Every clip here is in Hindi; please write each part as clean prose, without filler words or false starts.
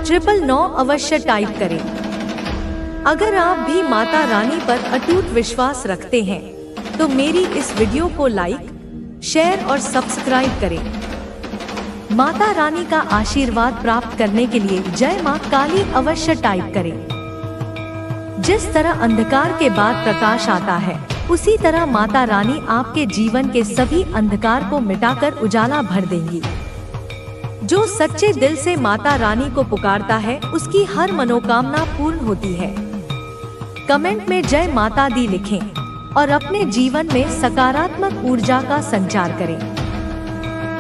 999 अवश्य टाइप करें। अगर आप भी माता रानी पर अटूट विश्वास रखते हैं तो मेरी इस वीडियो को लाइक, शेयर और सब्सक्राइब करें। माता रानी का आशीर्वाद प्राप्त करने के लिए जय मां काली अवश्य टाइप करें। जिस तरह अंधकार के बाद प्रकाश आता है, उसी तरह माता रानी आपके जीवन के सभी अंधकार को मिटाकर उजाला भर देंगी। जो सच्चे दिल से माता रानी को पुकारता है, उसकी हर मनोकामना पूर्ण होती है। कमेंट में जय माता दी लिखें और अपने जीवन में सकारात्मक ऊर्जा का संचार करें।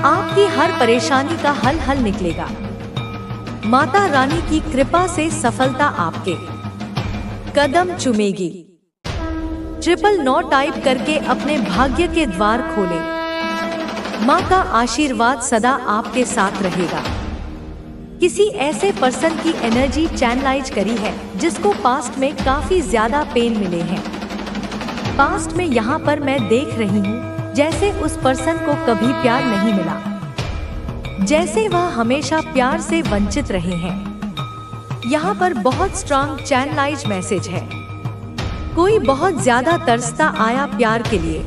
आपकी हर परेशानी का हल निकलेगा। माता रानी की कृपा से सफलता आपके कदम चूमेगी। 999 टाइप करके अपने भाग्य के द्वार खोलें। माँ का आशीर्वाद सदा आपके साथ रहेगा। किसी ऐसे पर्सन की एनर्जी चैनलाइज करी है जिसको पास्ट में काफी ज्यादा पेन मिले हैं। पास्ट में यहाँ पर मैं देख रही हूँ जैसे उस पर्सन को कभी प्यार नहीं मिला, जैसे वह हमेशा प्यार से वंचित रहे हैं। यहाँ पर बहुत स्ट्रांग चैनलाइज मैसेज है। कोई बहुत ज्यादा तरसता आया प्यार के लिए।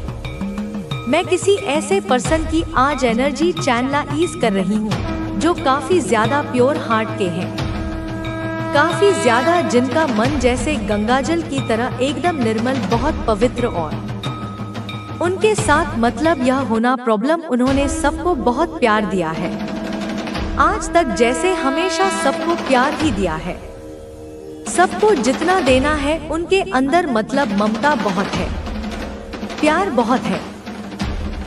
मैं किसी ऐसे पर्सन की आज एनर्जी चैनलाइज कर रही हूँ जो काफी ज्यादा प्योर हार्ट के हैं, काफी ज्यादा जिनका मन जैसे गंगाजल की तरह एकदम निर्मल, बहुत पवित्र। और उनके साथ मतलब यह होना प्रॉब्लम, उन्होंने सबको बहुत प्यार दिया है आज तक, जैसे हमेशा सबको प्यार ही दिया है। सबको जितना देना है उनके अंदर मतलब ममता बहुत है, प्यार बहुत है।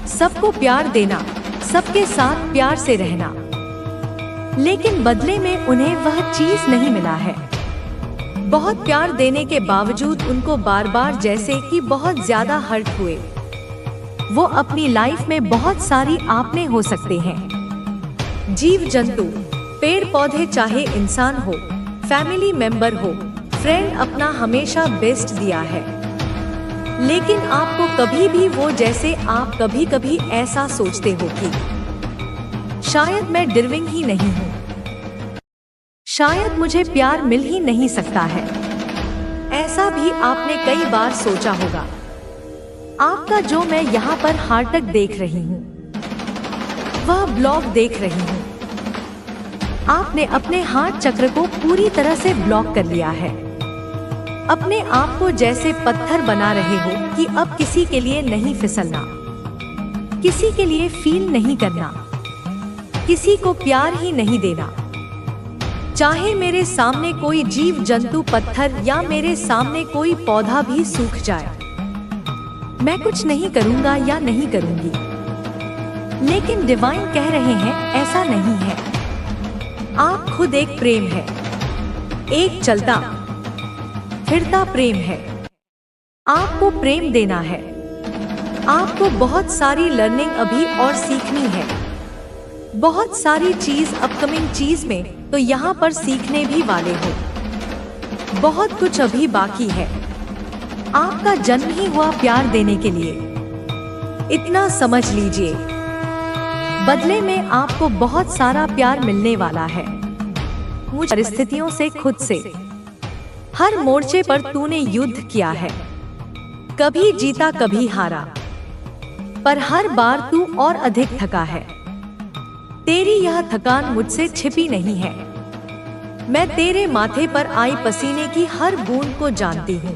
सबको प्यार देना, सबके साथ प्यार से रहना, लेकिन बदले में उन्हें वह चीज नहीं मिला है। बहुत प्यार देने के बावजूद उनको बार बार जैसे कि बहुत ज्यादा हर्ट हुए। वो अपनी लाइफ में बहुत सारी आपने हो सकते हैं, जीव जंतु, पेड़ पौधे, चाहे इंसान हो, फैमिली मेंबर हो, फ्रेंड, अपना हमेशा बेस्ट दिया है। लेकिन आपको कभी भी वो, जैसे आप कभी कभी ऐसा सोचते हो कि शायद मैं डिजर्विंग ही नहीं हूँ, शायद मुझे प्यार मिल ही नहीं सकता है। ऐसा भी आपने कई बार सोचा होगा। आपका जो मैं यहाँ पर हार्टक देख रही हूँ, वह ब्लॉक देख रही हूँ। आपने अपने हार्ट चक्र को पूरी तरह से ब्लॉक कर लिया है। अपने आप को जैसे पत्थर बना रहे हो कि अब किसी के लिए नहीं फिसलना, किसी के लिए फील नहीं करना, किसी को प्यार ही नहीं देना। चाहे मेरे सामने कोई जीव जंतु, पत्थर, या मेरे सामने कोई पौधा भी सूख जाए, मैं कुछ नहीं करूंगा या नहीं करूंगी। लेकिन डिवाइन कह रहे हैं ऐसा नहीं है। आप खुद एक प्रेम है, एक चलता फिरता प्रेम है। आपको प्रेम देना है। आपको बहुत सारी लर्निंग अभी और सीखनी है, बहुत सारी चीज अपकमिंग चीज में तो यहाँ पर सीखने भी वाले हो। बहुत कुछ अभी बाकी है। आपका जन्म ही हुआ प्यार देने के लिए, इतना समझ लीजिए। बदले में आपको बहुत सारा प्यार मिलने वाला है। मुझ परिस्थितियों से, खुद से, हर मोर्चे पर तूने युद्ध किया है, कभी जीता कभी हारा, पर हर बार तू और अधिक थका है। तेरी यह थकान मुझसे छिपी नहीं है। मैं तेरे माथे पर आई पसीने की हर बूंद को जानती हूँ।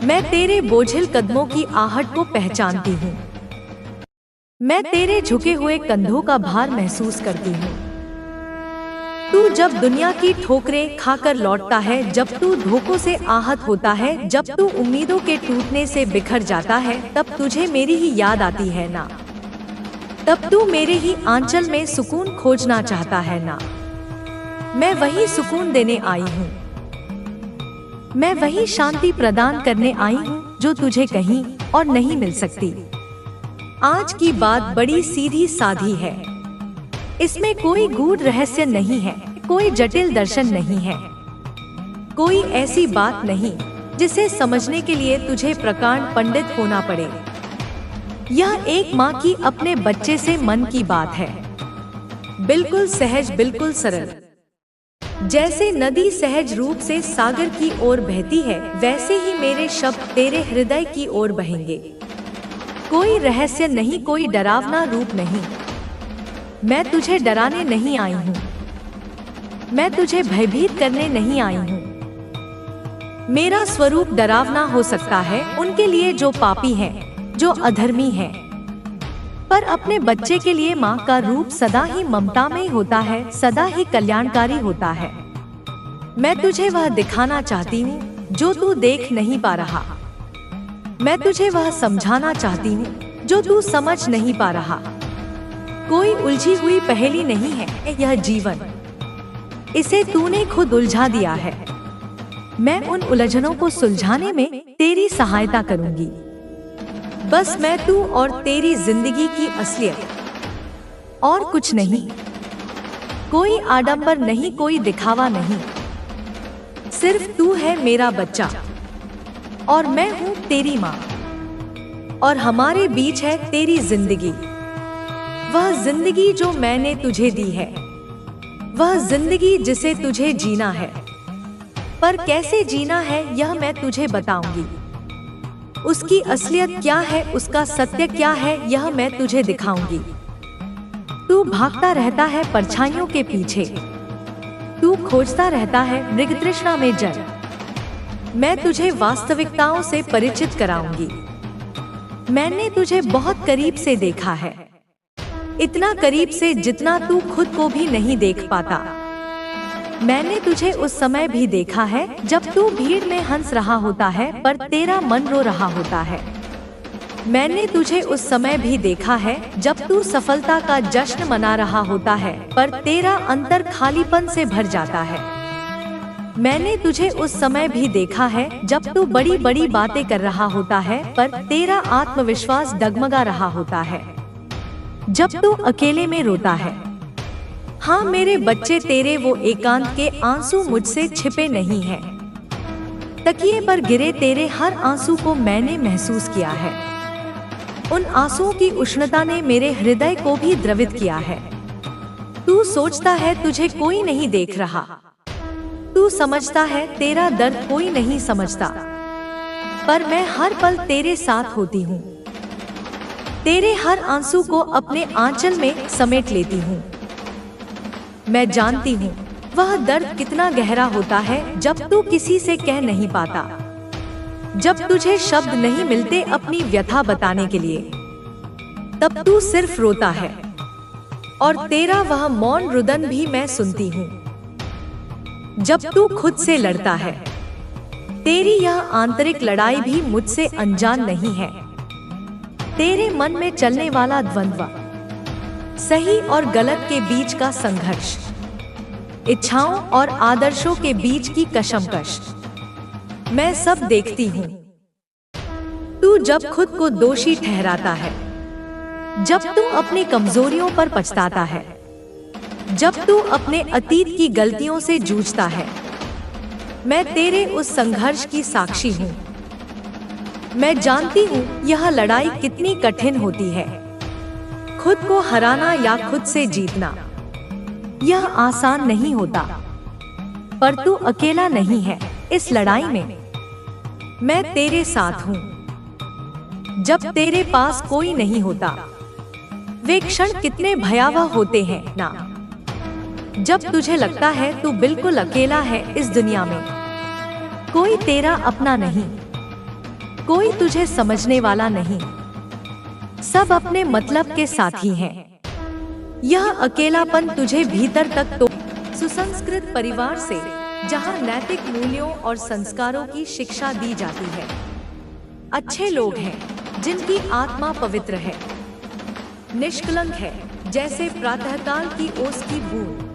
मैं तेरे बोझिल कदमों की आहट को पहचानती हूँ। मैं तेरे झुके हुए कंधों का भार महसूस करती हूँ। तू जब दुनिया की ठोकरें खाकर लौटता है, जब तू धोखों से आहत होता है, जब तू उम्मीदों के टूटने से बिखर जाता है, तब तुझे मेरी ही याद आती है ना। तब तू मेरे ही आंचल में सुकून खोजना चाहता है ना। मैं वही सुकून देने आई हूँ। मैं वही शांति प्रदान करने आई हूँ जो तुझे कहीं और नहीं मिल सकती। आज की बात बड़ी सीधी साधी है। इसमें कोई गूढ़ रहस्य नहीं है, कोई जटिल दर्शन नहीं है, कोई ऐसी बात नहीं जिसे समझने के लिए तुझे प्रकांड पंडित होना पड़े। यह एक माँ की अपने बच्चे से मन की बात है, बिल्कुल सहज, बिल्कुल सरल। जैसे नदी सहज रूप से सागर की ओर बहती है, वैसे ही मेरे शब्द तेरे हृदय की ओर बहेंगे। कोई रहस्य नहीं, कोई डरावना रूप नहीं। मैं तुझे डराने नहीं आई हूँ, मैं तुझे भयभीत करने नहीं आई हूँ। मेरा स्वरूप डरावना हो सकता है उनके लिए जो पापी हैं, जो अधर्मी हैं, पर अपने बच्चे के लिए माँ का रूप सदा ही ममतामय होता है, सदा ही कल्याणकारी होता है। मैं तुझे वह दिखाना चाहती हूँ जो तू देख नहीं पा रहा। मैं तुझे वह समझाना चाहती हूँ जो तू समझ नहीं पा रहा। कोई उलझी हुई पहेली नहीं है यह जीवन, इसे तूने खुद उलझा दिया है। मैं उन उलझनों को सुलझाने में तेरी सहायता करूंगी। बस मैं तू और तेरी जिंदगी की असलियत, और कुछ नहीं। कोई आडंबर नहीं, कोई दिखावा नहीं। सिर्फ तू है मेरा बच्चा और मैं हूँ तेरी माँ, और हमारे बीच है तेरी जिंदगी। वह जिंदगी जो मैंने तुझे दी है, वह जिंदगी जिसे तुझे जीना है। पर कैसे जीना है यह मैं तुझे बताऊंगी। उसकी असलियत क्या है, उसका सत्य क्या है, यह मैं तुझे दिखाऊंगी। तू भागता रहता है परछाइयों के पीछे, तू खोजता रहता है मृग तृष्णा में जल। मैं तुझे वास्तविकताओं से परिचित कराऊंगी। मैंने तुझे बहुत करीब से देखा है, इतना करीब से जितना तू खुद को भी नहीं देख पाता। मैंने तुझे उस समय भी देखा है जब तू भीड़ में हंस रहा होता है पर तेरा मन रो रहा होता है। मैंने तुझे उस समय भी देखा है जब तू सफलता का जश्न मना रहा होता है पर तेरा अंतर खालीपन से भर जाता है। मैंने तुझे उस समय भी देखा है जब तू बड़ी बड़ी बातें कर रहा होता है पर तेरा आत्मविश्वास डगमगा रहा होता है, जब तू अकेले में रोता है। हाँ मेरे बच्चे, तेरे वो एकांत के आंसू मुझसे छिपे नहीं हैं। तकिए पर गिरे तेरे हर आंसू को मैंने महसूस किया है। उन आंसुओं की उष्णता ने मेरे हृदय को भी द्रवित किया है। तू सोचता है तुझे कोई नहीं देख रहा, तू समझता है तेरा दर्द कोई नहीं समझता, पर मैं हर पल तेरे साथ होती हूँ। तेरे हर आंसू को अपने आंचल में समेट लेती हूँ। मैं जानती हूँ वह दर्द कितना गहरा होता है जब तू किसी से कह नहीं पाता, जब तुझे शब्द नहीं मिलते अपनी व्यथा बताने के लिए। तब तू सिर्फ रोता है और तेरा वह मौन रुदन भी मैं सुनती हूँ। जब तू खुद से लड़ता है, तेरी यह आंतरिक लड़ाई भी मुझसे अनजान नहीं है। तेरे मन में चलने वाला द्वंद्व, सही और गलत के बीच का संघर्ष, इच्छाओं और आदर्शों के बीच की कशमकश, मैं सब देखती हूँ। तू जब खुद को दोषी ठहराता है, जब तू अपनी कमजोरियों पर पछताता है, जब तू अपने अतीत की गलतियों से जूझता है, मैं तेरे उस संघर्ष की साक्षी हूँ। मैं जानती हूँ यह लड़ाई कितनी कठिन होती है। खुद को हराना या खुद से जीतना, यह आसान नहीं होता। पर तू अकेला नहीं है इस लड़ाई में, मैं तेरे साथ हूँ। जब तेरे पास कोई नहीं होता, वे क्षण कितने भयावह होते हैं ना। जब तुझे लगता है तू बिल्कुल अकेला है इस दुनिया में, कोई तेरा अपना नहीं, कोई तुझे समझने वाला नहीं, सब अपने मतलब के साथी हैं। यह अकेलापन तुझे भीतर तक तो सुसंस्कृत परिवार से, जहां नैतिक मूल्यों और संस्कारों की शिक्षा दी जाती है, अच्छे लोग हैं जिनकी आत्मा पवित्र है, निष्कलंक है जैसे प्रातःकाल की ओस की बूंद।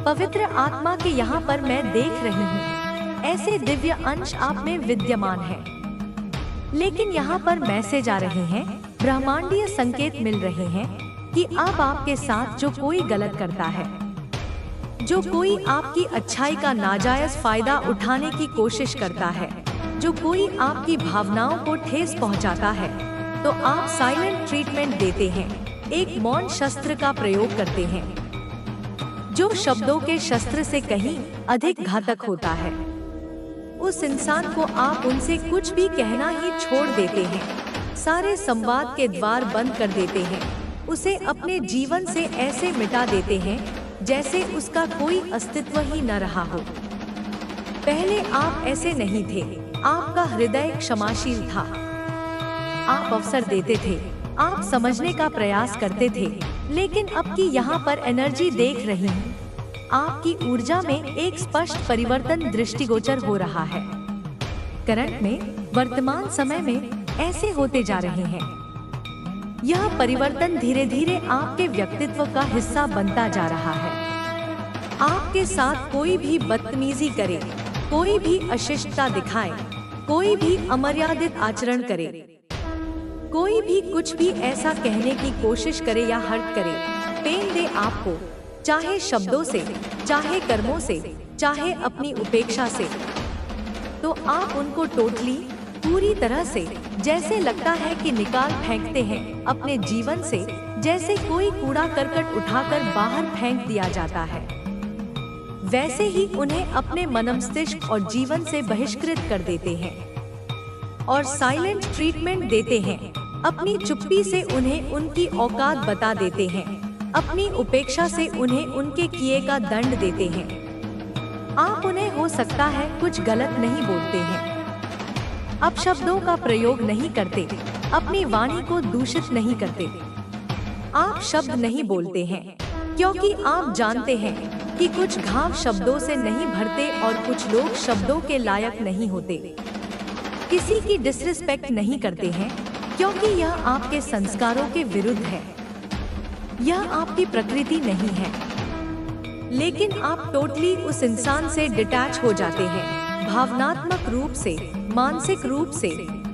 पवित्र आत्मा के यहाँ पर मैं देख रही हूँ ऐसे दिव्य अंश आप में विद्यमान है। लेकिन यहाँ पर मैसेज आ रहे हैं, ब्रह्मांडीय संकेत मिल रहे हैं कि अब आपके साथ जो कोई गलत करता है, जो कोई आपकी अच्छाई का नाजायज फायदा उठाने की कोशिश करता है, जो कोई आपकी भावनाओं को ठेस पहुंचाता है, तो आप साइलेंट ट्रीटमेंट देते हैं, एक मौन शस्त्र का प्रयोग करते हैं। जो शब्दों के शस्त्र से कहीं अधिक घातक होता है। उस इंसान को आप उनसे कुछ भी कहना ही छोड़ देते हैं, सारे संवाद के द्वार बंद कर देते हैं, उसे अपने जीवन से ऐसे मिटा देते हैं जैसे उसका कोई अस्तित्व ही न रहा हो। पहले आप ऐसे नहीं थे, आपका हृदय क्षमाशील था, आप अवसर देते थे, आप समझने का प्रयास करते थे, लेकिन अब की यहाँ पर एनर्जी देख रही हूँ, आपकी ऊर्जा में एक स्पष्ट परिवर्तन दृष्टिगोचर हो रहा है। करंट में, वर्तमान समय में ऐसे होते जा रहे हैं। यह परिवर्तन धीरे धीरे आपके व्यक्तित्व का हिस्सा बनता जा रहा है। आपके साथ कोई भी बदतमीजी करे, कोई भी अशिष्टता दिखाए, कोई भी अमर्यादित आचरण करे, कोई भी कुछ भी ऐसा कहने की कोशिश करे या हर्ट करे, पेन दे आपको, चाहे शब्दों से, चाहे कर्मों से, चाहे अपनी उपेक्षा से, तो आप उनको टोटली, पूरी तरह से, जैसे लगता है कि निकाल फेंकते हैं अपने जीवन से, जैसे कोई कूड़ा करकट उठाकर बाहर फेंक दिया जाता है, वैसे ही उन्हें अपने मनमस्तिष्क और जीवन से बहिष्कृत कर देते हैं और साइलेंट ट्रीटमेंट देते हैं। अपनी चुप्पी से उन्हें उनकी औकात बता देते हैं, अपनी उपेक्षा से उन्हें उनके किए का दंड देते हैं। आप उन्हें हो सकता है कुछ गलत नहीं बोलते हैं, अपशब्दों का प्रयोग नहीं करते, अपनी वाणी को दूषित नहीं करते, आप शब्द नहीं बोलते हैं क्योंकि आप जानते हैं कि कुछ घाव शब्दों से नहीं भरते और कुछ लोग शब्दों के लायक नहीं होते। किसी की डिसरिस्पेक्ट नहीं करते हैं क्योंकि यह आपके संस्कारों के विरुद्ध है, यह आपकी प्रकृति नहीं है। लेकिन आप टोटली उस इंसान से डिटैच हो जाते हैं, भावनात्मक रूप से, मानसिक रूप से,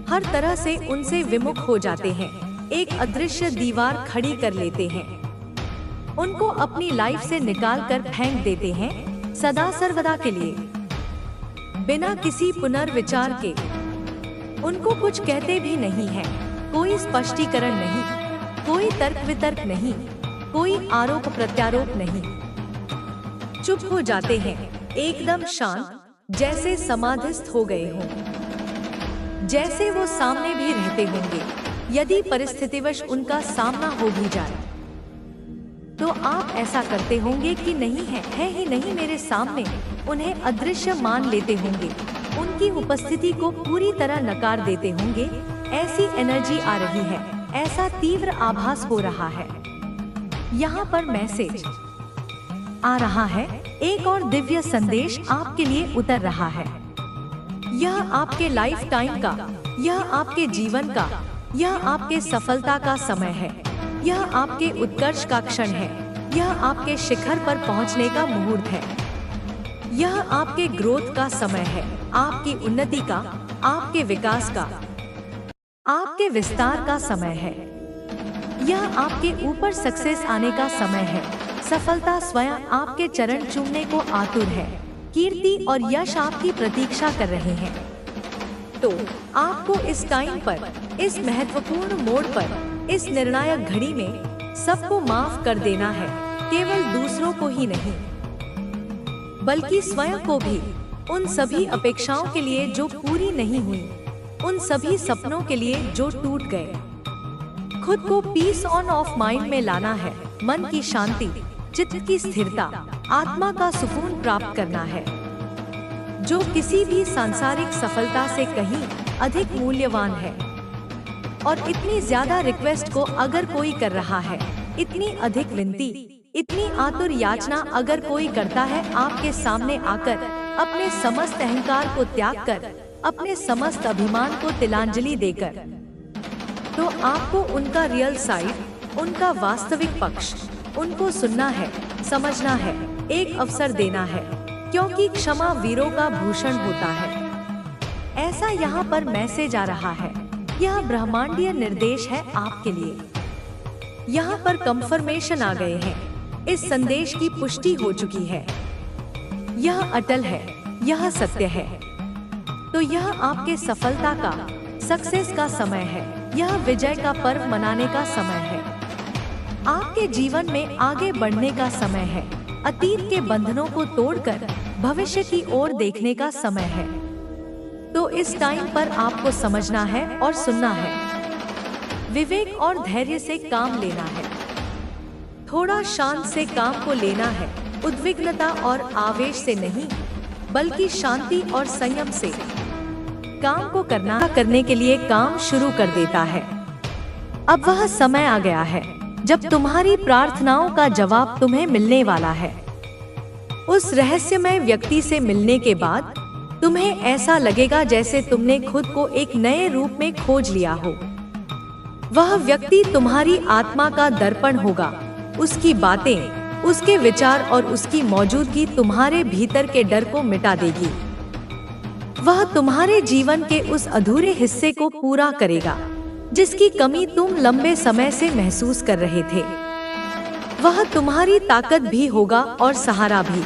हर तरह से उनसे विमुख हो जाते हैं, एक अदृश्य दीवार खड़ी कर लेते हैं, उनको अपनी लाइफ से निकाल कर फेंक देते हैं, सदा सर्वदा के लिए, बिना किसी पुनर्विचार के। उनको कुछ कहते भी नहीं है, कोई स्पष्टीकरण नहीं, कोई तर्क वितर्क नहीं, कोई आरोप प्रत्यारोप नहीं, चुप हो जाते हैं, एकदम शांत, जैसे समाधिस्थ हो गए हों, जैसे वो सामने भी रहते होंगे, यदि परिस्थितिवश उनका सामना हो भी जाए तो आप ऐसा करते होंगे कि नहीं है ही नहीं मेरे सामने, उन्हें अदृश्य मान लेते होंगे, उनकी उपस्थिति को पूरी तरह नकार देते होंगे। ऐसी एनर्जी आ रही है, ऐसा तीव्र आभास हो रहा है। यहाँ पर मैसेज आ रहा है, एक और दिव्य संदेश आपके लिए उतर रहा है। यह आपके लाइफ टाइम का, यह आपके जीवन का, यह आपके सफलता का समय है, यह आपके उत्कर्ष का क्षण है, यह आपके शिखर पर पहुंचने का मुहूर्त है, यह आपके ग्रोथ का समय है, आपकी उन्नति का, आपके विकास का, आपके विस्तार का समय है। यह आपके ऊपर सक्सेस आने का समय है, सफलता स्वयं आपके चरण चूमने को आतुर है, कीर्ति और यश आपकी प्रतीक्षा कर रहे हैं। तो आपको इस टाइम पर, इस महत्वपूर्ण मोड़ पर, इस निर्णायक घड़ी में सबको माफ कर देना है, केवल दूसरों को ही नहीं बल्कि स्वयं को भी, उन सभी अपेक्षाओं के लिए जो पूरी नहीं हुई, उन सभी सपनों के लिए जो टूट गए। खुद को पीस ऑन ऑफ माइंड में लाना है, मन की शांति, चित्त की स्थिरता, आत्मा का सुकून प्राप्त करना है, जो किसी भी सांसारिक सफलता से कहीं अधिक मूल्यवान है। और इतनी ज्यादा रिक्वेस्ट को अगर कोई कर रहा है, इतनी अधिक विनती, इतनी आतुर याचना अगर कोई करता है आपके सामने आकर, अपने समस्त अहंकार को त्याग कर, अपने समस्त अभिमान को तिलांजलि देकर, तो आपको उनका रियल साइड, उनका वास्तविक पक्ष, उनको सुनना है, समझना है, एक अवसर देना है, क्योंकि क्षमा वीरों का भूषण होता है। ऐसा यहाँ पर मैसेज आ रहा है, यह ब्रह्मांडीय निर्देश है आपके लिए। यहाँ पर कंफर्मेशन आ गए हैं, इस संदेश की पुष्टि हो चुकी है, यह अटल है, यह सत्य है। तो यह आपके सफलता का, सक्सेस का समय है, यह विजय का पर्व मनाने का समय है, आपके जीवन में आगे बढ़ने का समय है, अतीत के बंधनों को तोड़कर भविष्य की ओर देखने का समय है। तो इस टाइम पर आपको समझना है और सुनना है। विवेक और धैर्य से काम लेना है। थोड़ा शांत से काम को लेना है, उद्विग्नता और आवेश से नहीं, बल्कि शांति और संयम से। काम को करने के लिए काम शुरू कर देता है। अब वह समय आ गया है जब तुम्हारी प्रार्थनाओं का जवाब तुम्हें मिलने वाला है। उस रहस्यमय व्यक्ति से मिलने के बाद तुम्हें ऐसा लगेगा जैसे तुमने खुद को एक नए रूप में खोज लिया हो। वह व्यक्ति तुम्हारी आत्मा का दर्पण होगा। उसकी बातें, उसके विचार और उसकी मौजूदगी तुम्हारे भीतर के डर को मिटा देगी। वह तुम्हारे जीवन के उस अधूरे हिस्से को पूरा करेगा जिसकी कमी तुम लंबे समय से महसूस कर रहे थे। वह तुम्हारी ताकत भी होगा और सहारा भी।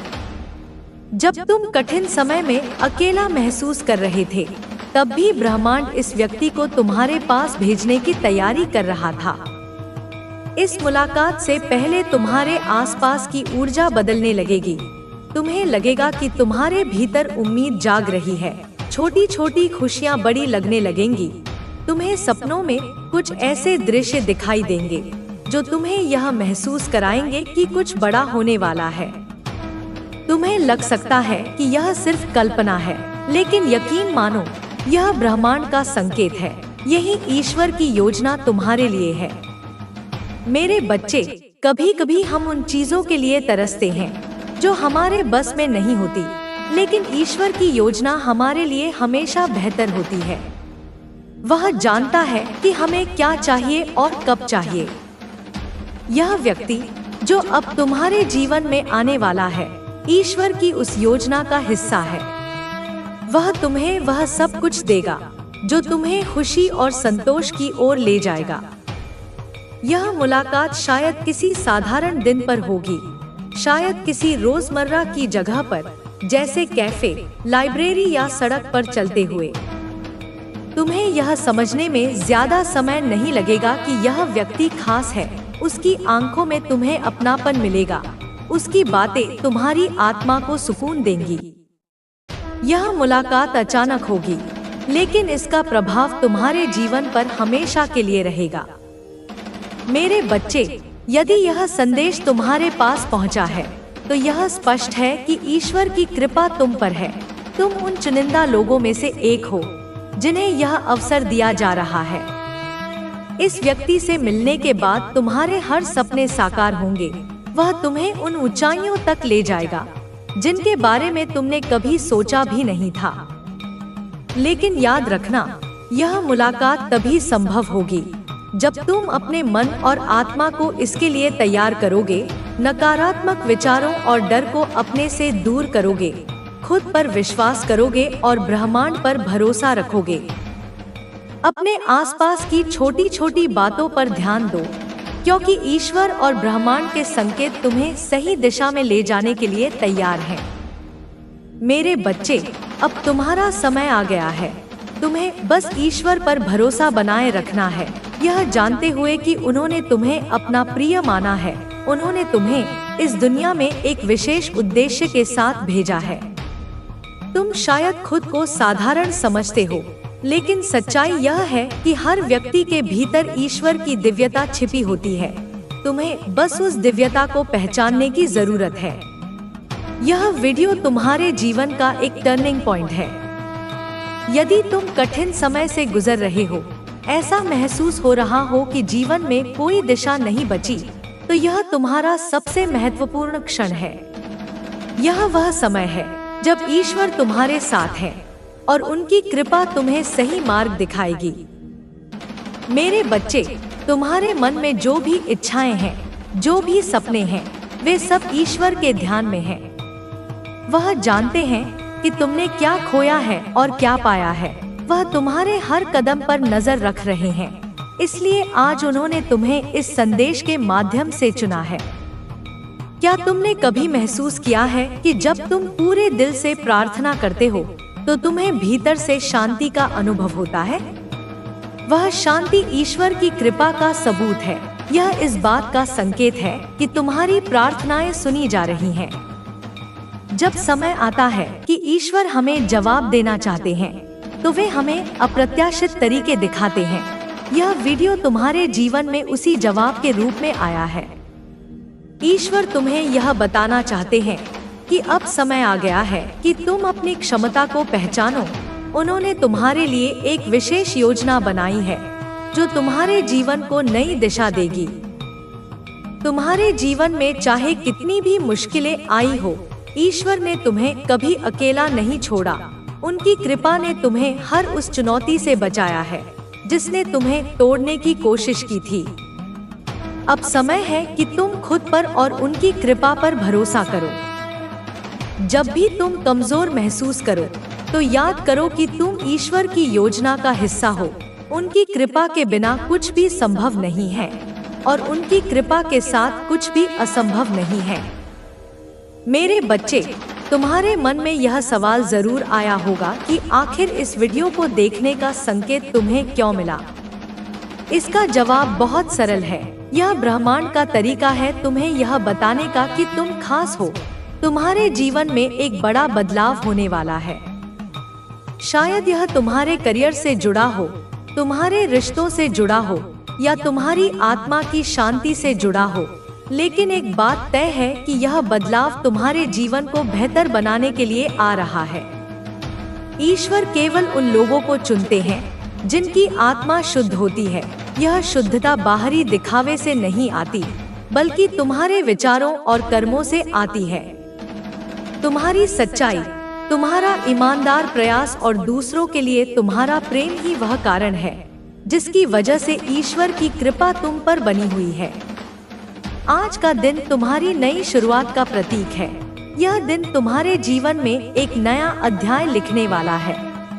जब तुम कठिन समय में अकेला महसूस कर रहे थे, तब भी ब्रह्मांड इस व्यक्ति को तुम्हारे पास भेजने की तैयारी कर रहा था। इस मुलाकात से पहले तुम्हारे आसपास की ऊर्जा बदलने लगेगी। तुम्हें लगेगा कि तुम्हारे भीतर उम्मीद जाग रही है। छोटी छोटी खुशियां बड़ी लगने लगेंगी। तुम्हें सपनों में कुछ ऐसे दृश्य दिखाई देंगे जो तुम्हें यह महसूस कराएंगे कि कुछ बड़ा होने वाला है। तुम्हें लग सकता है कि यह सिर्फ कल्पना है, लेकिन यकीन मानो, यह ब्रह्मांड का संकेत है। यही ईश्वर की योजना तुम्हारे लिए है। मेरे बच्चे, कभी कभी हम उन चीजों के लिए तरसते हैं जो हमारे बस में नहीं होती, लेकिन ईश्वर की योजना हमारे लिए हमेशा बेहतर होती है। वह जानता है कि हमें क्या चाहिए और कब चाहिए। यह व्यक्ति जो अब तुम्हारे जीवन में आने वाला है, ईश्वर की उस योजना का हिस्सा है। वह तुम्हें वह सब कुछ देगा जो तुम्हें खुशी और संतोष की ओर ले जाएगा। यह मुलाकात शायद किसी साधारण दिन पर होगी, शायद किसी रोजमर्रा की जगह पर, जैसे कैफे, लाइब्रेरी या सड़क पर चलते हुए। तुम्हें यह समझने में ज्यादा समय नहीं लगेगा कि यह व्यक्ति खास है। उसकी आंखों में तुम्हें अपनापन मिलेगा। उसकी बातें तुम्हारी आत्मा को सुकून देंगी। यह मुलाकात अचानक होगी, लेकिन इसका प्रभाव तुम्हारे जीवन पर हमेशा के लिए रहेगा। मेरे बच्चे, यदि यह संदेश तुम्हारे पास पहुंचा है, तो यह स्पष्ट है कि ईश्वर की कृपा तुम पर है। तुम उन चुनिंदा लोगों में से एक हो जिन्हें यह अवसर दिया जा रहा है। इस व्यक्ति से मिलने के बाद तुम्हारे हर सपने साकार होंगे। वह तुम्हें उन ऊंचाइयों तक ले जाएगा जिनके बारे में तुमने कभी सोचा भी नहीं था। लेकिन याद रखना, यह मुलाकात तभी संभव होगी जब तुम अपने मन और आत्मा को इसके लिए तैयार करोगे। नकारात्मक विचारों और डर को अपने से दूर करोगे, खुद पर विश्वास करोगे और ब्रह्मांड पर भरोसा रखोगे। अपने आसपास की छोटी छोटी बातों पर ध्यान दो, क्योंकि ईश्वर और ब्रह्मांड के संकेत तुम्हें सही दिशा में ले जाने के लिए तैयार हैं। मेरे बच्चे, अब तुम्हारा समय आ गया है। तुम्हें बस ईश्वर पर भरोसा बनाए रखना है, यह जानते हुए कि उन्होंने तुम्हें अपना प्रिय माना है। उन्होंने तुम्हें इस दुनिया में एक विशेष उद्देश्य के साथ भेजा है। तुम शायद खुद को साधारण समझते हो, लेकिन सच्चाई यह है कि हर व्यक्ति के भीतर ईश्वर की दिव्यता छिपी होती है। तुम्हें बस उस दिव्यता को पहचानने की जरूरत है। यह वीडियो तुम्हारे जीवन का एक टर्निंग पॉइंट है। यदि तुम कठिन समय से गुजर रहे हो, ऐसा महसूस हो रहा हो कि जीवन में कोई दिशा नहीं बची, तो यह तुम्हारा सबसे महत्वपूर्ण क्षण है। यह वह समय है जब ईश्वर तुम्हारे साथ है और उनकी कृपा तुम्हें सही मार्ग दिखाएगी। मेरे बच्चे, तुम्हारे मन में जो भी इच्छाएं हैं, जो भी सपने हैं, वे सब ईश्वर के ध्यान में हैं। वह जानते हैं कि तुमने क्या खोया है और क्या पाया है। वह तुम्हारे हर कदम पर नजर रख रहे हैं, इसलिए आज उन्होंने तुम्हें इस संदेश के माध्यम से चुना है। क्या तुमने कभी महसूस किया है कि जब तुम पूरे दिल से प्रार्थना करते हो, तो तुम्हें भीतर से शांति का अनुभव होता है? वह शांति ईश्वर की कृपा का सबूत है। यह इस बात का संकेत है कि तुम्हारी प्रार्थनाएं सुनी जा रही हैं। जब समय आता है कि ईश्वर हमें जवाब देना चाहते हैं, तो वे हमें अप्रत्याशित तरीके दिखाते हैं। यह वीडियो तुम्हारे जीवन में उसी जवाब के रूप में आया है। ईश्वर तुम्हें यह बताना चाहते हैं कि अब समय आ गया है कि तुम अपनी क्षमता को पहचानो। उन्होंने तुम्हारे लिए एक विशेष योजना बनाई है जो तुम्हारे जीवन को नई दिशा देगी। तुम्हारे जीवन में चाहे कितनी भी मुश्किलें आई हो, ईश्वर ने तुम्हें कभी अकेला नहीं छोड़ा। उनकी कृपा ने तुम्हें हर उस चुनौती से बचाया है जिसने तुम्हें तोड़ने की कोशिश की थी। अब समय है कि तुम खुद पर और उनकी कृपा पर भरोसा करो। जब भी तुम कमजोर महसूस करो, तो याद करो कि तुम ईश्वर की योजना का हिस्सा हो। उनकी कृपा के बिना कुछ भी संभव नहीं है और उनकी कृपा के साथ कुछ भी असंभव नहीं है। मेरे बच्चे, तुम्हारे मन में यह सवाल जरूर आया होगा कि आखिर इस वीडियो को देखने का संकेत तुम्हें क्यों मिला? इसका जवाब बहुत सरल है। यह ब्रह्मांड का तरीका है तुम्हें यह बताने का कि तुम खास हो। तुम्हारे जीवन में एक बड़ा बदलाव होने वाला है। शायद यह तुम्हारे करियर से जुड़ा हो, तुम्हारे रिश्तों से जुड़ा हो या तुम्हारी आत्मा की शांति से जुड़ा हो, लेकिन एक बात तय है कि यह बदलाव तुम्हारे जीवन को बेहतर बनाने के लिए आ रहा है। ईश्वर केवल उन लोगों को चुनते हैं जिनकी आत्मा शुद्ध होती है। यह शुद्धता बाहरी दिखावे से नहीं आती, बल्कि तुम्हारे विचारों और कर्मों से आती है। तुम्हारी सच्चाई, तुम्हारा ईमानदार प्रयास और दूसरों के लिए तुम्हारा प्रेम ही वह कारण है जिसकी वजह से ईश्वर की कृपा तुम पर बनी हुई है। आज का दिन तुम्हारी नई शुरुआत का प्रतीक है। यह दिन तुम्हारे जीवन में एक नया अध्याय लिखने वाला है,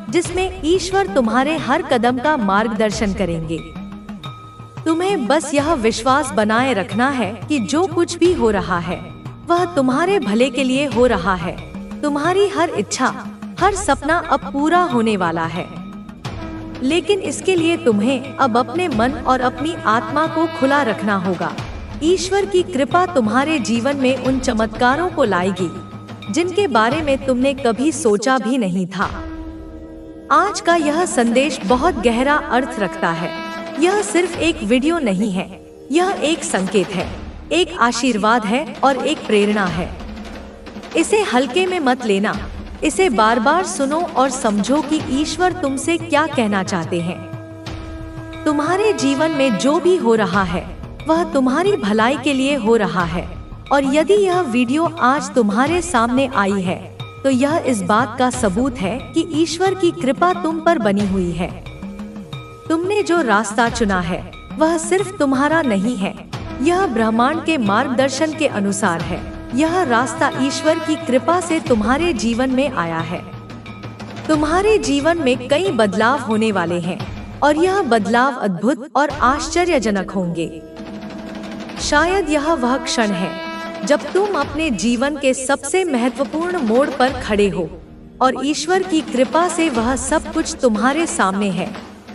जिसमें ईश्वर तुम्हारे हर कदम का मार्गदर्शन करेंगे। तुम्हें बस यह विश्वास बनाए रखना है कि जो कुछ भी हो रहा है वह तुम्हारे भले के लिए हो रहा है। तुम्हारी हर इच्छा, हर सपना अब पूरा होने वाला है। लेकिन इसके लिए तुम्हें अब अपने मन और अपनी आत्मा को खुला रखना होगा। ईश्वर की कृपा तुम्हारे जीवन में उन चमत्कारों को लाएगी जिनके बारे में तुमने कभी सोचा भी नहीं था। आज का यह संदेश बहुत गहरा अर्थ रखता है। यह सिर्फ एक वीडियो नहीं है, यह एक संकेत है, एक आशीर्वाद है और एक प्रेरणा है। इसे हल्के में मत लेना। इसे बार बार सुनो और समझो कि ईश्वर तुमसे क्या कहना चाहते हैं। तुम्हारे जीवन में जो भी हो रहा है वह तुम्हारी भलाई के लिए हो रहा है। और यदि यह वीडियो आज तुम्हारे सामने आई है, तो यह इस बात का सबूत है कि ईश्वर की कृपा तुम पर बनी हुई है। तुमने जो रास्ता चुना है वह सिर्फ तुम्हारा नहीं है, यह ब्रह्मांड के मार्गदर्शन के अनुसार है। यह रास्ता ईश्वर की कृपा से तुम्हारे जीवन में आया है। तुम्हारे जीवन में कई बदलाव होने वाले हैं और यह बदलाव अद्भुत और आश्चर्यजनक होंगे। शायद यह वह क्षण है जब तुम अपने जीवन के सबसे महत्वपूर्ण मोड़ पर खड़े हो और ईश्वर की कृपा से वह सब कुछ तुम्हारे सामने है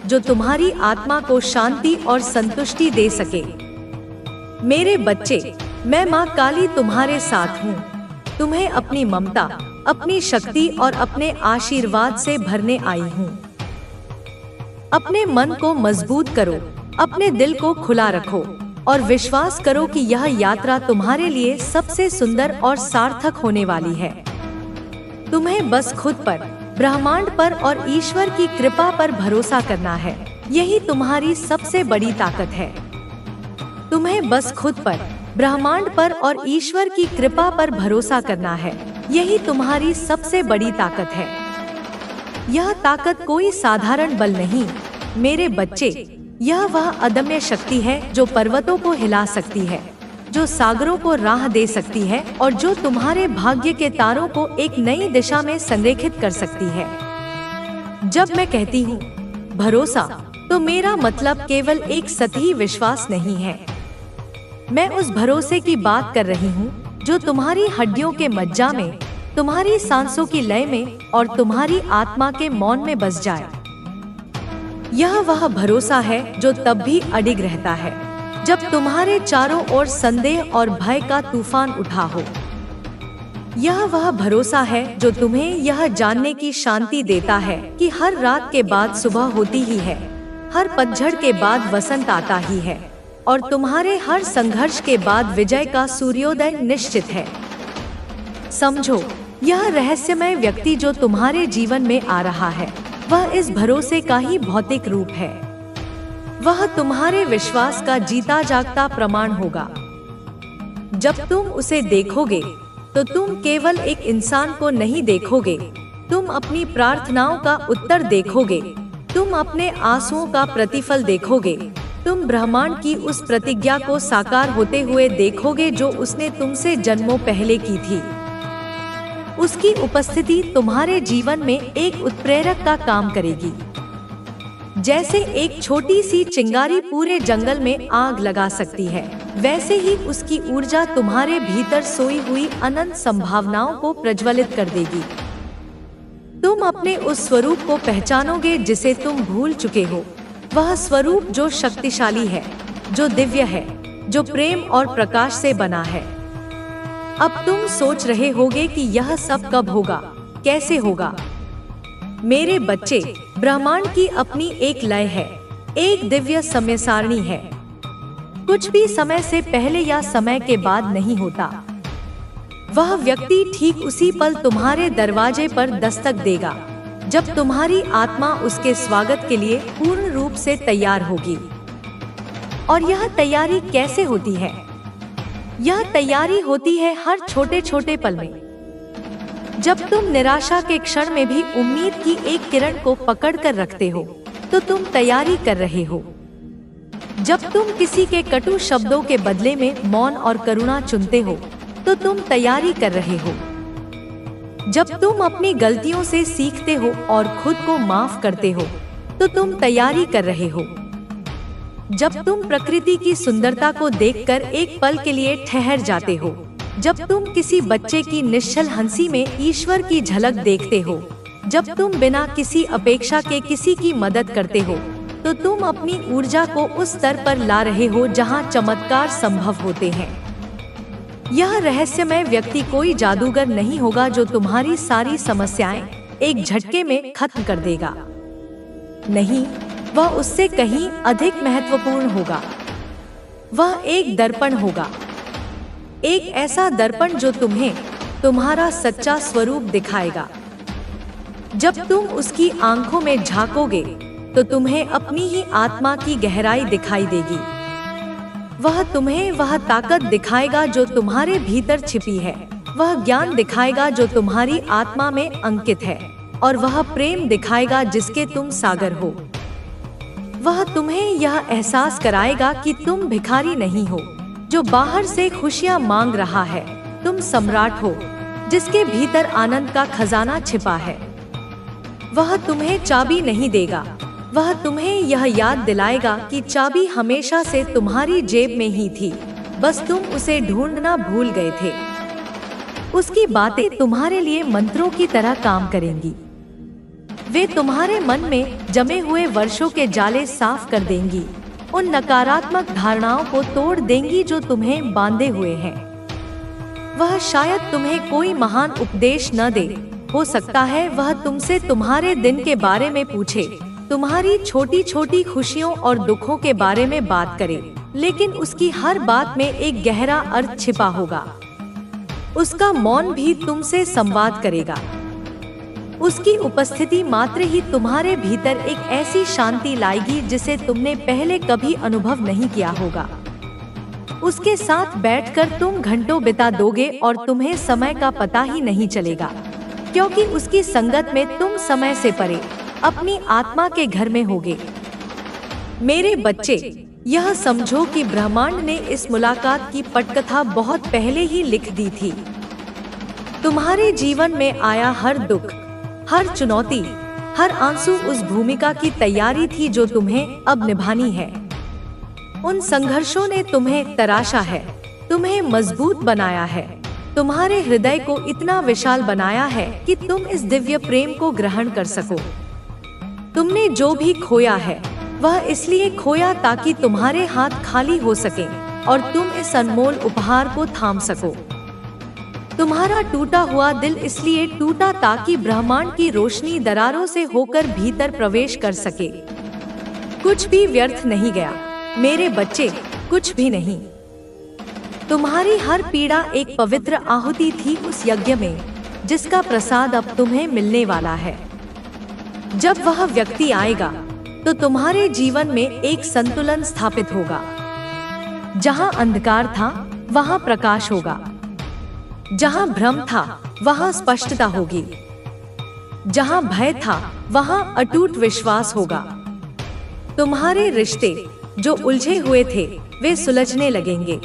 जो तुम्हारी आत्मा को शांति और संतुष्टि दे सके। मेरे बच्चे, मैं माँ काली तुम्हारे साथ हूँ। तुम्हें अपनी ममता, अपनी शक्ति और अपने आशीर्वाद से भरने आई हूँ। अपने मन को मजबूत करो, अपने दिल को खुला रखो और विश्वास करो कि यह यात्रा तुम्हारे लिए सबसे सुंदर और सार्थक होने वाली है। तुम्हें बस खुद पर, ब्रह्मांड पर और ईश्वर की कृपा पर भरोसा करना है। यही तुम्हारी सबसे बड़ी ताकत है। तुम्हें बस खुद पर, ब्रह्मांड पर और ईश्वर की कृपा पर भरोसा करना है। यही तुम्हारी सबसे बड़ी ताकत है। यह ताकत कोई साधारण बल नहीं मेरे बच्चे, यह वह अदम्य शक्ति है जो पर्वतों को हिला सकती है, जो सागरों को राह दे सकती है और जो तुम्हारे भाग्य के तारों को एक नई दिशा में संरेखित कर सकती है। जब मैं कहती हूँ भरोसा, तो मेरा मतलब केवल एक सतही विश्वास नहीं है। मैं उस भरोसे की बात कर रही हूँ जो तुम्हारी हड्डियों के मज्जा में, तुम्हारी सांसों की लय में और तुम्हारी आत्मा के मौन में बस जाए। यह वह भरोसा है जो तब भी अडिग रहता है जब तुम्हारे चारों ओर संदेह और भय का तूफान उठा हो। यह वह भरोसा है जो तुम्हें यह जानने की शांति देता है कि हर रात के बाद सुबह होती ही है, हर पतझड़ के बाद वसंत आता ही है और तुम्हारे हर संघर्ष के बाद विजय का सूर्योदय निश्चित है। समझो, यह रहस्यमय व्यक्ति जो तुम्हारे जीवन में आ रहा है, वह इस भरोसे का ही भौतिक रूप है। वह तुम्हारे विश्वास का जीता जागता प्रमाण होगा। जब तुम उसे देखोगे तो तुम केवल एक इंसान को नहीं देखोगे, तुम अपनी प्रार्थनाओं का उत्तर देखोगे, तुम अपने आंसुओं का प्रतिफल देखोगे, तुम ब्रह्मांड की उस प्रतिज्ञा को साकार होते हुए देखोगे जो उसने तुमसे जन्मों पहले की थी। उसकी उपस्थिति तुम्हारे जीवन में एक उत्प्रेरक का काम करेगी। जैसे एक छोटी सी चिंगारी पूरे जंगल में आग लगा सकती है, वैसे ही उसकी ऊर्जा तुम्हारे भीतर सोई हुई अनंत संभावनाओं को प्रज्वलित कर देगी। तुम अपने उस स्वरूप को पहचानोगे जिसे तुम भूल चुके हो, वह स्वरूप जो शक्तिशाली है, जो दिव्य है, जो प्रेम और प्रकाश से बना है। अब तुम सोच रहे होगे कि यह सब कब होगा, कैसे होगा। मेरे बच्चे, ब्रह्मांड की अपनी एक लय है, एक दिव्य समय सारणी है। कुछ भी समय से पहले या समय के बाद नहीं होता। वह व्यक्ति ठीक उसी पल तुम्हारे दरवाजे पर दस्तक देगा, जब तुम्हारी आत्मा उसके स्वागत के लिए पूर्ण रूप से तैयार होगी। और यह तैयारी कैसे होती है? यह तैयारी होती है हर छोटे छोटे पल में। जब तुम निराशा के क्षण में भी उम्मीद की एक किरण को पकड़ कर रखते हो, तो तुम तैयारी कर रहे हो। जब तुम किसी के कटु शब्दों के बदले में मौन और करुणा चुनते हो, तो तुम तैयारी कर रहे हो। जब तुम अपनी गलतियों से सीखते हो और खुद को माफ करते हो, तो तुम तैयारी कर रहे हो। जब तुम प्रकृति की सुंदरता को देखकर एक पल के लिए ठहर जाते हो, जब तुम किसी बच्चे की निश्चल हंसी में ईश्वर की झलक देखते हो, जब तुम बिना किसी अपेक्षा के किसी की मदद करते हो, तो तुम अपनी ऊर्जा को उस स्तर पर ला रहे हो जहां चमत्कार संभव होते हैं। यह रहस्यमय व्यक्ति कोई जादूगर नहीं होगा जो तुम्हारी सारी समस्याएं एक झटके में खत्म कर देगा। नहीं, वह उससे कहीं अधिक महत्वपूर्ण होगा। वह एक दर्पण होगा, एक ऐसा दर्पण जो तुम्हें तुम्हारा सच्चा स्वरूप दिखाएगा। जब तुम उसकी आंखों में झांकोगे, तो तुम्हें अपनी ही आत्मा की गहराई दिखाई देगी। वह तुम्हें वह ताकत दिखाएगा जो तुम्हारे भीतर छिपी है, वह ज्ञान दिखाएगा जो तुम्हारी आत्मा में अंकित है, और वह प्रेम दिखाएगा जिसके तुम सागर हो। वह तुम्हें यह एहसास कराएगा कि तुम भिखारी नहीं हो जो बाहर से खुशियां मांग रहा है, तुम सम्राट हो जिसके भीतर आनंद का खजाना छिपा है। वह तुम्हें चाबी नहीं देगा, वह तुम्हें यह याद दिलाएगा कि चाबी हमेशा से तुम्हारी जेब में ही थी, बस तुम उसे ढूंढना भूल गए थे। उसकी बातें तुम्हारे लिए मंत्रों की तरह काम करेंगी। वे तुम्हारे मन में जमे हुए वर्षों के जाले साफ कर देंगी, उन नकारात्मक धारणाओं को तोड़ देंगी जो तुम्हें बांधे हुए हैं। वह शायद तुम्हें कोई महान उपदेश न दे, हो सकता है वह तुमसे तुम्हारे दिन के बारे में पूछे, तुम्हारी छोटी छोटी खुशियों और दुखों के बारे में बात करे, लेकिन उसकी हर बात में एक गहरा अर्थ छिपा होगा। उसका मौन भी तुमसे संवाद करेगा। उसकी उपस्थिति मात्र ही तुम्हारे भीतर एक ऐसी शांति लाएगी जिसे तुमने पहले कभी अनुभव नहीं किया होगा। उसके साथ बैठकर तुम घंटों बिता दोगे और तुम्हें समय का पता ही नहीं चलेगा, क्योंकि उसकी संगत में तुम समय से परे अपनी आत्मा के घर में होगे। मेरे बच्चे, यह समझो कि ब्रह्मांड ने इस मुलाकात की पटकथा बहुत पहले ही लिख दी थी। तुम्हारे जीवन में आया हर दुख, हर चुनौती, हर आंसू उस भूमिका की तैयारी थी जो तुम्हें अब निभानी है। उन संघर्षों ने तुम्हें तराशा है, तुम्हें मजबूत बनाया है, तुम्हारे हृदय को इतना विशाल बनाया है कि तुम इस दिव्य प्रेम को ग्रहण कर सको। तुमने जो भी खोया है, वह इसलिए खोया ताकि तुम्हारे हाथ खाली हो सके और तुम इस अनमोल उपहार को थाम सको। तुम्हारा टूटा हुआ दिल इसलिए टूटा ताकि ब्रह्मांड की रोशनी दरारों से होकर भीतर प्रवेश कर सके। कुछ भी व्यर्थ नहीं गया मेरे बच्चे, कुछ भी नहीं। तुम्हारी हर पीड़ा एक पवित्र आहुति थी उस यज्ञ में, जिसका प्रसाद अब तुम्हें मिलने वाला है। जब वह व्यक्ति आएगा तो तुम्हारे जीवन में एक संतुलन स्थापित होगा। जहां अंधकार था वहां प्रकाश होगा, जहां भ्रम था वहां स्पष्टता होगी, जहां भय था वहां अटूट विश्वास होगा। तुम्हारे रिश्ते जो उलझे हुए थे वे सुलझने लगेंगे।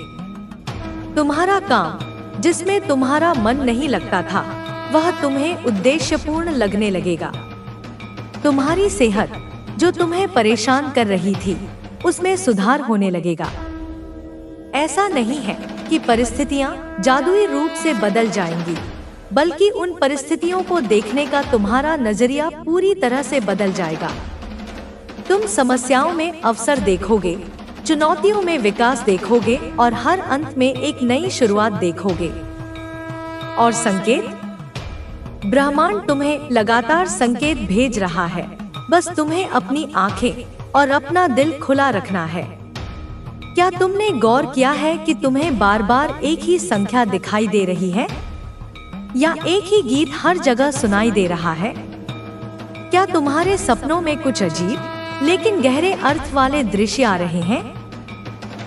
तुम्हारा काम जिसमें तुम्हारा मन नहीं लगता था वह तुम्हें उद्देश्यपूर्ण लगने लगेगा। तुम्हारी सेहत जो तुम्हें परेशान कर रही थी उसमें सुधार होने लगेगा। ऐसा नहीं है कि परिस्थितियां जादुई रूप से बदल जाएंगी, बल्कि उन परिस्थितियों को देखने का तुम्हारा नजरिया पूरी तरह से बदल जाएगा। तुम समस्याओं में अवसर देखोगे, चुनौतियों में विकास देखोगे और हर अंत में एक नई शुरुआत देखोगे। और संकेत, ब्रह्मांड तुम्हें लगातार संकेत भेज रहा है, बस तुम्हें अपनी आंखें और अपना दिल खुला रखना है। क्या तुमने गौर किया है कि तुम्हें बार बार एक ही संख्या दिखाई दे रही है, या एक ही गीत हर जगह सुनाई दे रहा है? क्या तुम्हारे सपनों में कुछ अजीब लेकिन गहरे अर्थ वाले दृश्य आ रहे हैं?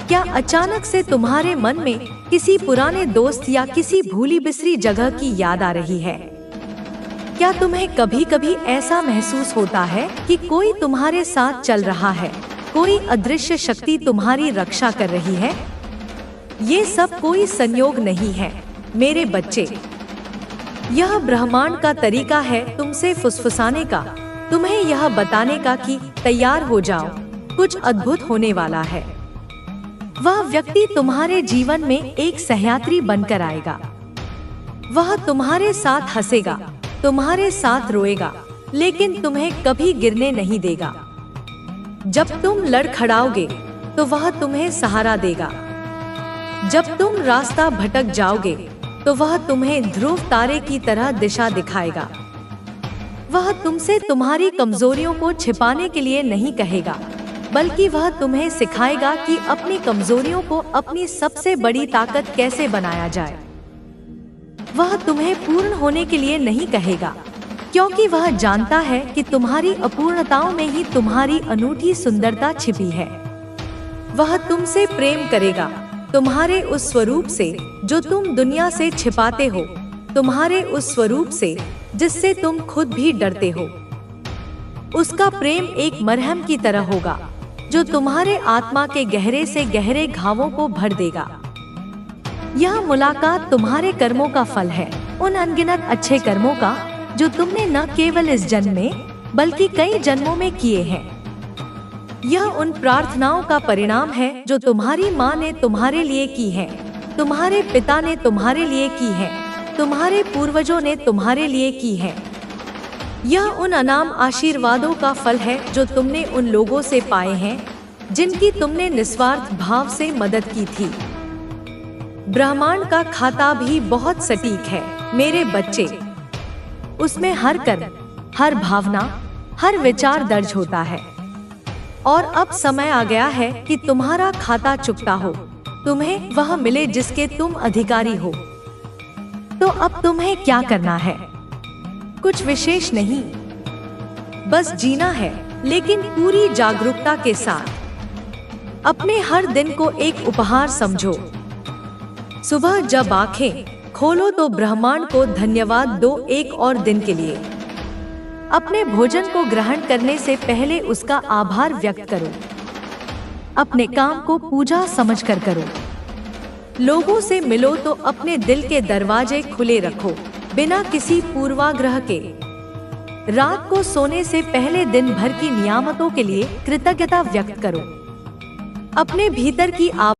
क्या अचानक से तुम्हारे मन में किसी पुराने दोस्त या किसी भूली बिसरी जगह की याद आ रही है? क्या तुम्हें कभी कभी ऐसा महसूस होता है कि कोई तुम्हारे साथ चल रहा है, कोई अदृश्य शक्ति तुम्हारी रक्षा कर रही है? ये सब कोई संयोग नहीं है मेरे बच्चे। यह ब्रह्मांड का तरीका है तुमसे फुसफुसाने का, तुम्हें यह बताने का कि तैयार हो जाओ, कुछ अद्भुत होने वाला है। वह व्यक्ति तुम्हारे जीवन में एक सहयात्री बनकर आएगा। वह तुम्हारे साथ हंसेगा, तुम्हारे साथ रोएगा, लेकिन तुम्हें कभी गिरने नहीं देगा। जब तुम लड़खड़ाओगे तो वह तुम्हें सहारा देगा। जब तुम रास्ता भटक जाओगे तो वह तुम्हें ध्रुव तारे की तरह दिशा दिखाएगा। वह तुमसे तुम्हारी कमजोरियों को छिपाने के लिए नहीं कहेगा, बल्कि वह तुम्हें सिखाएगा कि अपनी कमजोरियों को अपनी सबसे बड़ी ताकत कैसे बनाया जाए। वह तुम्हें पूर्ण होने के लिए नहीं कहेगा, क्योंकि वह जानता है कि तुम्हारी अपूर्णताओं में ही तुम्हारी अनूठी सुंदरता छिपी है। वह तुमसे प्रेम करेगा, तुम्हारे उस स्वरूप से जो तुम दुनिया से छिपाते हो, तुम्हारे उस स्वरूप से जिससे तुम खुद भी डरते हो। उसका प्रेम एक मरहम की तरह होगा जो तुम्हारे आत्मा के गहरे से गहरे घावों को भर देगा। यह मुलाकात तुम्हारे कर्मों का फल है, उन अनगिनत अच्छे कर्मों का जो तुमने न केवल इस जन्म में बल्कि कई जन्मों में किए हैं। यह उन प्रार्थनाओं का परिणाम है जो तुम्हारी माँ ने तुम्हारे लिए की है, तुम्हारे पिता ने तुम्हारे लिए की है, तुम्हारे पूर्वजों ने तुम्हारे लिए की है। यह उन अनाम आशीर्वादों का फल है जो तुमने उन लोगों से पाए हैं जिनकी तुमने निस्वार्थ भाव से मदद की थी। ब्रह्मांड का खाता भी बहुत सटीक है मेरे बच्चे। उसमें हर कर्म, हर भावना, हर विचार दर्ज होता है। और अब समय आ गया है कि तुम्हारा खाता चुकता हो, तुम्हें वह मिले जिसके तुम अधिकारी हो। तो अब तुम्हें क्या करना है? कुछ विशेष नहीं, बस जीना है, लेकिन पूरी जागरूकता के साथ। अपने हर दिन को एक उपहार समझो। सुबह जब आंखें खोलो तो ब्रह्मांड को धन्यवाद दो एक और दिन के लिए। अपने भोजन को ग्रहण करने से पहले उसका आभार व्यक्त करो। अपने काम को पूजा समझकर करो। लोगों से मिलो तो अपने दिल के दरवाजे खुले रखो, बिना किसी पूर्वाग्रह के। रात को सोने से पहले दिन भर की नियामतों के लिए कृतज्ञता व्यक्त करो। अपने भीतर की